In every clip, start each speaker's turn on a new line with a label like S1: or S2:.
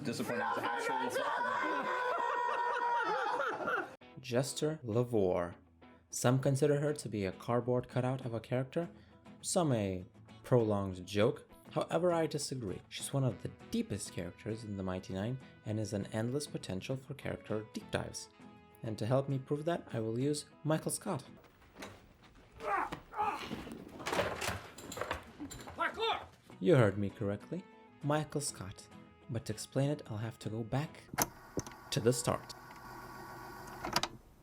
S1: disappointing as actual
S2: Jester Lavorre. Some consider her to be a cardboard cutout of a character, some a prolonged joke. However, I disagree. She's one of the deepest characters in the Mighty Nein and is an endless potential for character deep dives. And to help me prove that, I will use Michael Scott. You heard me correctly, Michael Scott. But to explain it, I'll have to go back to the start.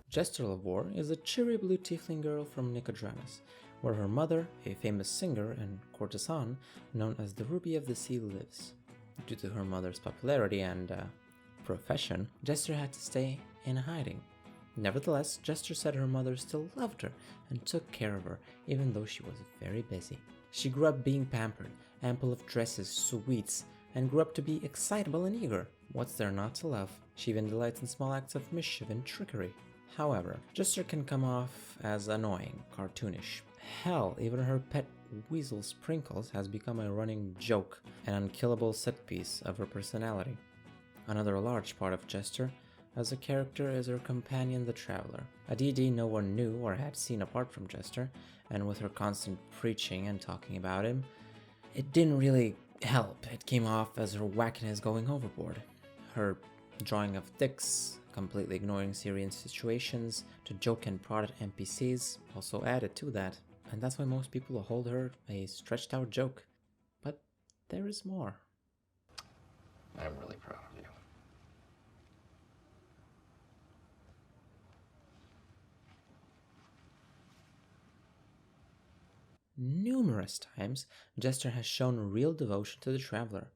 S2: Jester Lavorre is a cheery blue tiefling girl from Nicodranas, where her mother, a famous singer and courtesan known as the Ruby of the Sea, lives. Due to her mother's popularity and profession, Jester had to stay in hiding. Nevertheless, Jester said her mother still loved her and took care of her, even though she was very busy. She grew up being pampered, ample of dresses, sweets, and grew up to be excitable and eager. What's there not to love? She even delights in small acts of mischief and trickery. However, Jester can come off as annoying, cartoonish. Hell, even her pet weasel Sprinkles has become a running joke, an unkillable set piece of her personality. Another large part of Jester as a character is her companion the Traveler, a DD no one knew or had seen apart from Jester, and with her constant preaching and talking about him, it didn't really help. It came off as her wackiness going overboard. Her drawing of dicks, completely ignoring serious situations, to joke and prod at NPCs also added to that, and that's why most people hold her a stretched out joke. But there is more.
S3: I'm really proud of you.
S2: Numerous times, Jester has shown real devotion to the Traveler.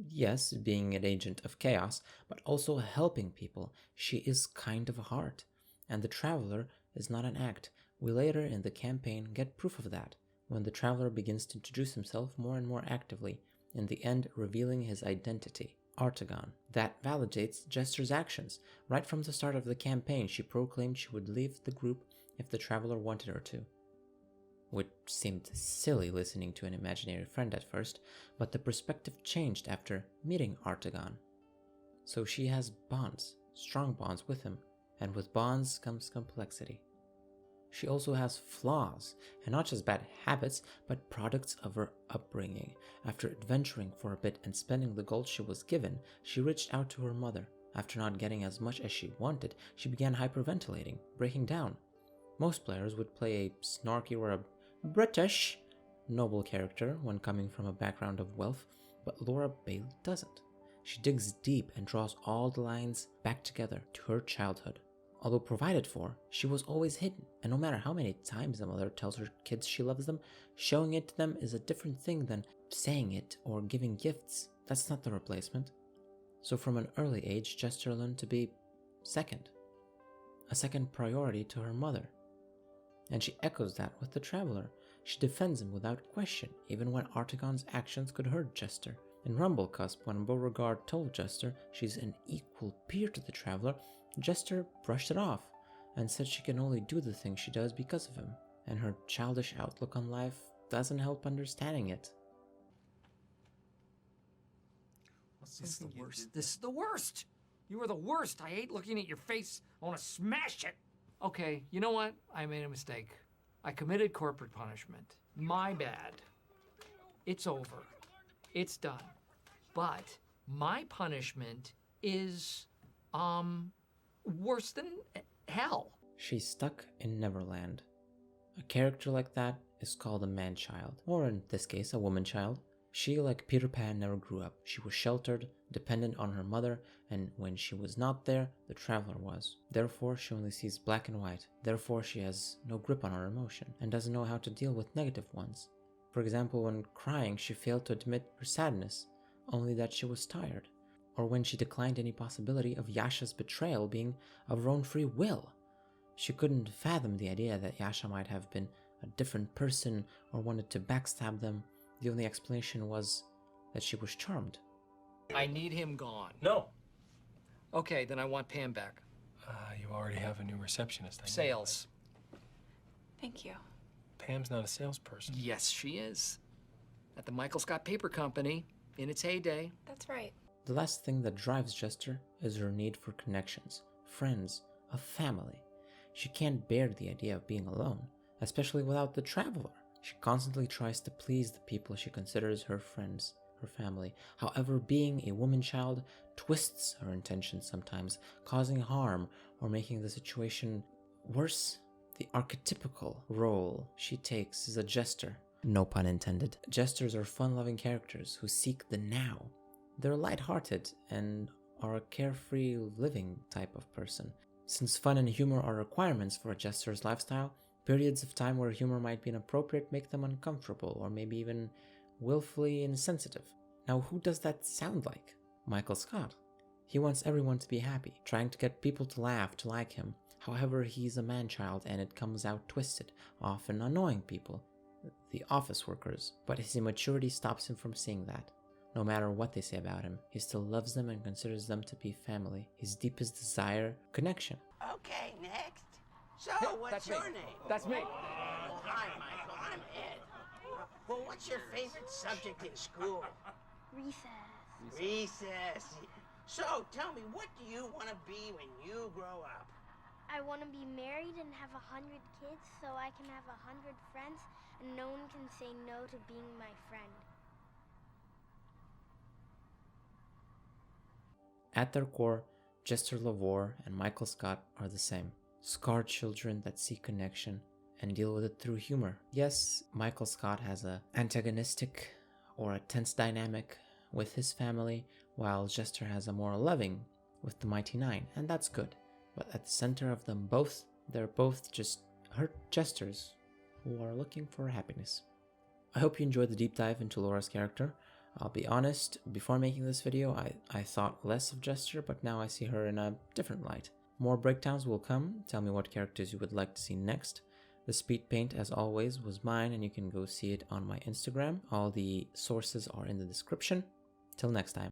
S2: Yes, being an agent of chaos, but also helping people. She is kind of a heart. And the Traveler is not an act. We later in the campaign get proof of that, when the Traveler begins to introduce himself more and more actively, in the end revealing his identity, Artagon. That validates Jester's actions. Right from the start of the campaign, she proclaimed she would leave the group if the Traveler wanted her to. Which seemed silly listening to an imaginary friend at first, but the perspective changed after meeting Artagon. So she has bonds, strong bonds with him, and with bonds comes complexity. She also has flaws, and not just bad habits, but products of her upbringing. After adventuring for a bit and spending the gold she was given, she reached out to her mother. After not getting as much as she wanted, she began hyperventilating, breaking down. Most players would play a snarky or a British noble character when coming from a background of wealth, but Laura Bailey doesn't. She digs deep and draws all the lines back together to her childhood. Although provided for, she was always hidden, and no matter how many times a mother tells her kids she loves them, showing it to them is a different thing than saying it or giving gifts. That's not the replacement. So from an early age, Jester learned to be a second priority to her mother. And she echoes that with the Traveler. She defends him without question, even when Artagon's actions could hurt Jester. In Rumblecusp, when Beauregard told Jester she's an equal peer to the Traveler, Jester brushed it off and said she can only do the things she does because of him, and her childish outlook on life doesn't help understanding it.
S4: This is the worst. This is the worst! You are the worst! I hate looking at your face. I want to smash it! Okay, you know what? I made a mistake. I committed corporate punishment. My bad. It's over. It's done. But my punishment is, worse than hell.
S2: She's stuck in Neverland. A character like that is called a man-child, or in this case, a woman-child. She, like Peter Pan, never grew up. She was sheltered, dependent on her mother, and when she was not there, the Traveler was. Therefore, she only sees black and white. Therefore, she has no grip on her emotion, and doesn't know how to deal with negative ones. For example, when crying, she failed to admit her sadness, only that she was tired. Or when she declined any possibility of Yasha's betrayal being of her own free will. She couldn't fathom the idea that Yasha might have been a different person or wanted to backstab them. The only explanation was that she was charmed.
S4: I need him gone.
S3: No.
S4: Okay, then I want Pam back.
S3: You already have a new receptionist.
S4: Sales.
S5: Thank you.
S3: Pam's not a salesperson.
S4: Yes, she is. At the Michael Scott Paper Company, in its heyday.
S5: That's right.
S2: The last thing that drives Jester is her need for connections, friends, a family. She can't bear the idea of being alone, especially without the Traveler. She constantly tries to please the people she considers her friends, her family. However, being a woman child twists her intentions sometimes, causing harm or making the situation worse. The archetypical role she takes is a jester. No pun intended. Jesters are fun-loving characters who seek the now. They're lighthearted and are a carefree living type of person. Since fun and humor are requirements for a jester's lifestyle, periods of time where humor might be inappropriate make them uncomfortable or maybe even willfully insensitive. Now, who does that sound like? Michael Scott. He wants everyone to be happy, trying to get people to laugh, to like him. However, he's a man-child and it comes out twisted, often annoying people, the office workers. But his immaturity stops him from seeing that. No matter what they say about him, he still loves them and considers them to be family. His deepest desire, connection.
S1: Okay, next. So, what's your name?
S6: That's me.
S1: Oh, hi, Michael. I'm Ed. Well, what's your favorite subject in school?
S7: Recess.
S1: Recess. So, tell me, what do you want to be when you grow up?
S7: I want to be married and have 100 kids so I can have 100 friends and no one can say no to being my friend.
S2: At their core, Jester Lavorre and Michael Scott are the same. Scarred children that seek connection and deal with it through humor. Yes, Michael Scott has an antagonistic or a tense dynamic with his family, while Jester has a more loving with the Mighty Nein, and that's good. But at the center of them both, they're both just hurt jesters who are looking for happiness. I hope you enjoyed the deep dive into Laura's character. I'll be honest, before making this video, I thought less of Jester, but now I see her in a different light. More breakdowns will come. Tell me what characters you would like to see next. The speed paint, as always, was mine, and you can go see it on my Instagram. All the sources are in the description. Till next time.